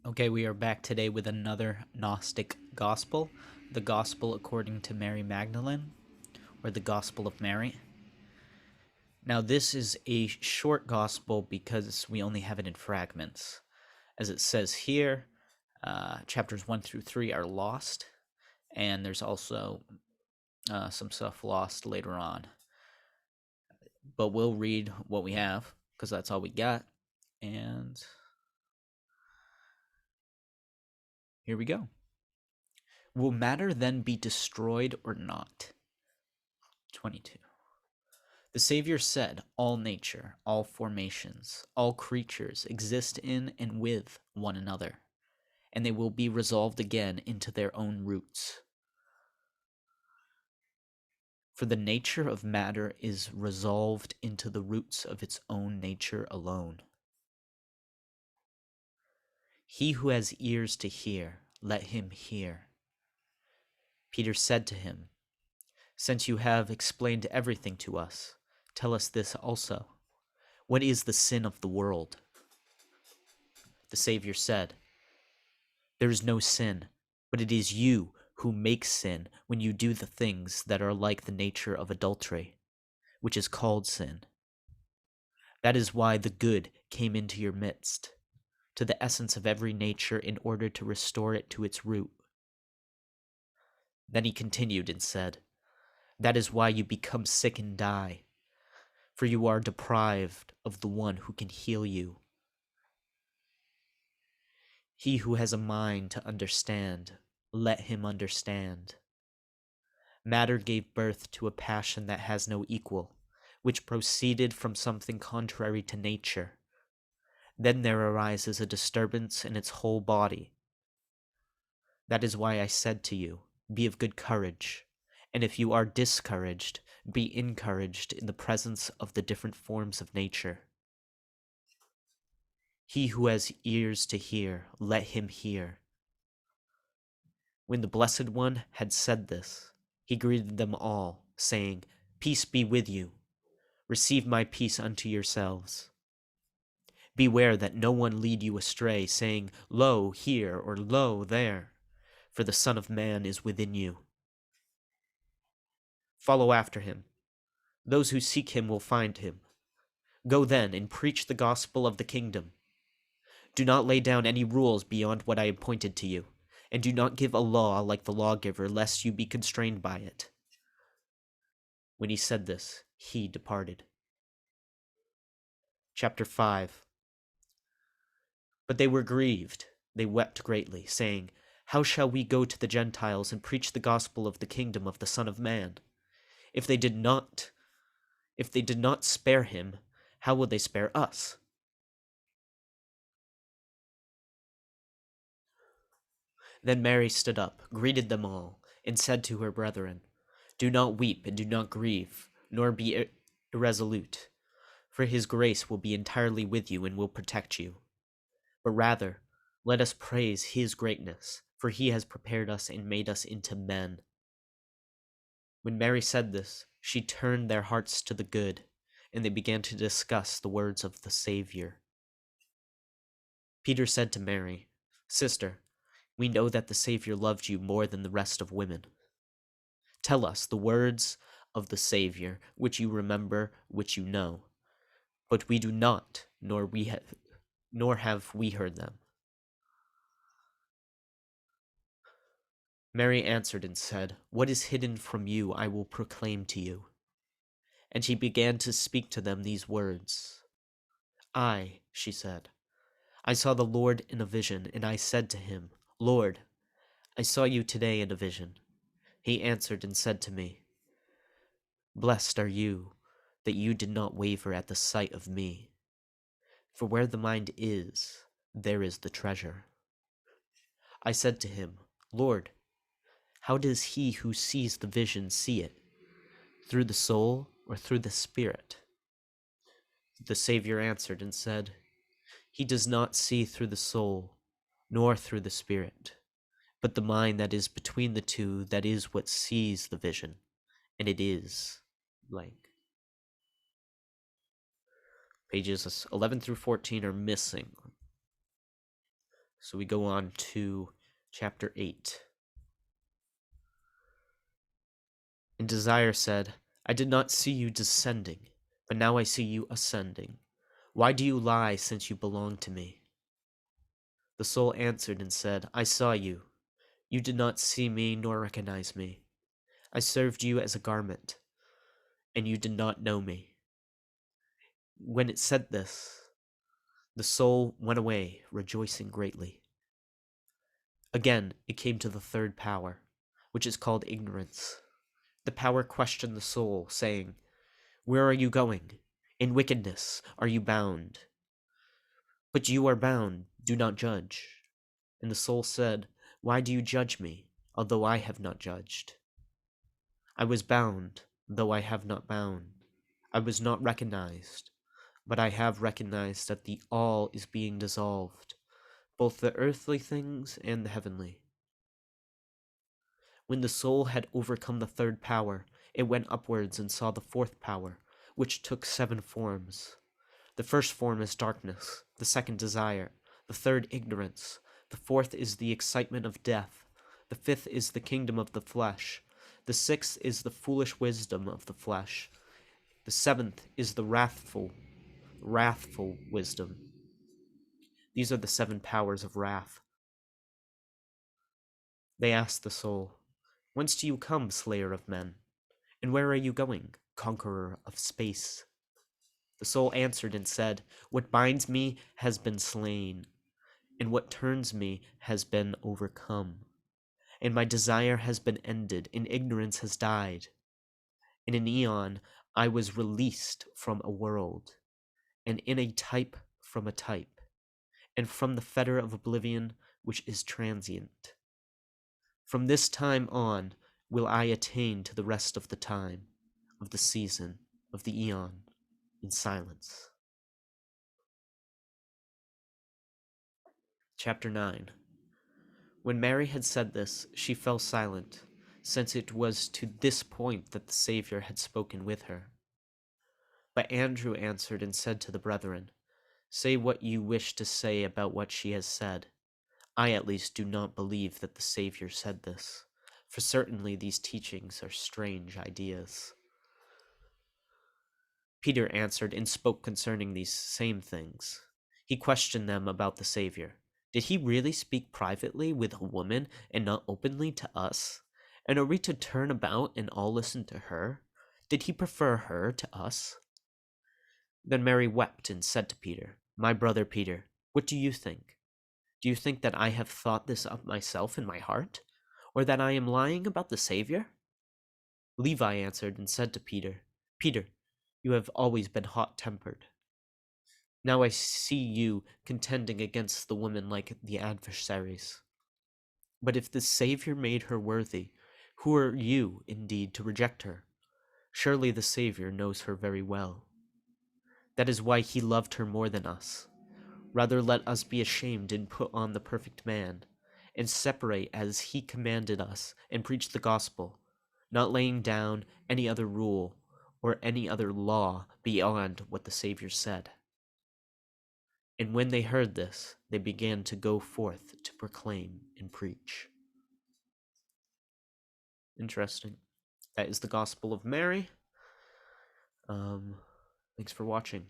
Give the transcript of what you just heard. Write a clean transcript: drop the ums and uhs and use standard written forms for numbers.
Okay, we are back today with another Gnostic Gospel, the Gospel according to Mary Magdalene, or the Gospel of Mary. Now, this is a short Gospel because we only have it in fragments. As it says here, chapters 1 through 3 are lost, and there's also some stuff lost later on. But we'll read what we have, because that's all we got, and here we go. Will matter then be destroyed or not? 22. The Savior said, all nature, all formations, all creatures exist in and with one another, and they will be resolved again into their own roots. For the nature of matter is resolved into the roots of its own nature alone. He who has ears to hear, let him hear. Peter said to him, since you have explained everything to us, tell us this also. What is the sin of the world? The Savior said, there is no sin, but it is you who make sin when you do the things that are like the nature of adultery, which is called sin. That is why the good came into your midst, to the essence of every nature in order to restore it to its root. Then he continued and said, that is why you become sick and die, for you are deprived of the one who can heal you. He who has a mind to understand, let him understand. Matter gave birth to a passion that has no equal, which proceeded from something contrary to nature. Then there arises a disturbance in its whole body. That is why I said to you, be of good courage, and if you are discouraged, be encouraged in the presence of the different forms of nature. He who has ears to hear, let him hear. When the Blessed One had said this, he greeted them all, saying, peace be with you. Receive my peace unto yourselves. Beware that no one lead you astray, saying, lo, here, or lo, there, for the Son of Man is within you. Follow after him. Those who seek him will find him. Go then and preach the gospel of the kingdom. Do not lay down any rules beyond what I appointed to you, and do not give a law like the lawgiver, lest you be constrained by it. When he said this, he departed. Chapter 5. But they were grieved, they wept greatly, saying, how shall we go to the Gentiles and preach the gospel of the kingdom of the Son of Man? If they did not spare him, how will they spare us? Then Mary stood up, greeted them all, and said to her brethren, do not weep and do not grieve, nor be irresolute, for his grace will be entirely with you and will protect you. But rather, let us praise his greatness, for he has prepared us and made us into men. When Mary said this, she turned their hearts to the good, and they began to discuss the words of the Savior. Peter said to Mary, sister, we know that the Savior loved you more than the rest of women. Tell us the words of the Savior, which you remember, which you know. But we do not, nor have we heard them. Mary answered and said, what is hidden from you I will proclaim to you. And she began to speak to them these words. She said, I saw the Lord in a vision, and I said to him, Lord, I saw you today in a vision. He answered and said to me, blessed are you that you did not waver at the sight of me. For where the mind is, there is the treasure. I said to him, Lord, how does he who sees the vision see it? Through the soul or through the spirit? The Savior answered and said, he does not see through the soul, nor through the spirit, but the mind that is between the two, that is what sees the vision, and it is blank. Pages 11 through 14 are missing. So we go on to chapter 8. And Desire said, I did not see you descending, but now I see you ascending. Why do you lie, since you belong to me? The soul answered and said, I saw you. You did not see me nor recognize me. I served you as a garment, and you did not know me. When it said this, the soul went away, rejoicing greatly. Again, it came to the third power, which is called ignorance. The power questioned the soul, saying, Where are you going? In wickedness are you bound? But you are bound, do not judge. And the soul said, Why do you judge me, although I have not judged? I was bound, though I have not bound. I was not recognized, but I have recognized that the all is being dissolved, both the earthly things and the heavenly. When the soul had overcome the third power, it went upwards and saw the fourth power, which took 7 forms. The first form is darkness, the second desire, the third ignorance, the fourth is the excitement of death, the fifth is the kingdom of the flesh, the sixth is the foolish wisdom of the flesh, the seventh is the wrathful wisdom. These are the 7 powers of wrath. They asked the soul, Whence do you come, slayer of men? And where are you going, conqueror of space? The soul answered and said, What binds me has been slain, and what turns me has been overcome. And my desire has been ended, and ignorance has died. In an eon I was released from a world, and in a type from a type, and from the fetter of oblivion which is transient. From this time on will I attain to the rest of the time, of the season, of the eon, in silence. Chapter 9. When Mary had said this, she fell silent, since it was to this point that the Savior had spoken with her. But Andrew answered and said to the brethren, Say what you wish to say about what she has said. I at least do not believe that the Savior said this, for certainly these teachings are strange ideas. Peter answered and spoke concerning these same things. He questioned them about the Savior. Did he really speak privately with a woman and not openly to us? And are we to turn about and all listen to her? Did he prefer her to us? Then Mary wept and said to Peter, My brother Peter, what do you think? Do you think that I have thought this of myself in my heart? Or that I am lying about the Savior? Levi answered and said to Peter, Peter, you have always been hot-tempered. Now I see you contending against the woman like the adversaries. But if the Savior made her worthy, who are you, indeed, to reject her? Surely the Savior knows her very well. That is why he loved her more than us. Rather let us be ashamed and put on the perfect man, and separate as he commanded us, and preach the gospel, not laying down any other rule or any other law beyond what the Savior said. And when they heard this, they began to go forth to proclaim and preach. Interesting. That is the Gospel of Mary. Thanks for watching.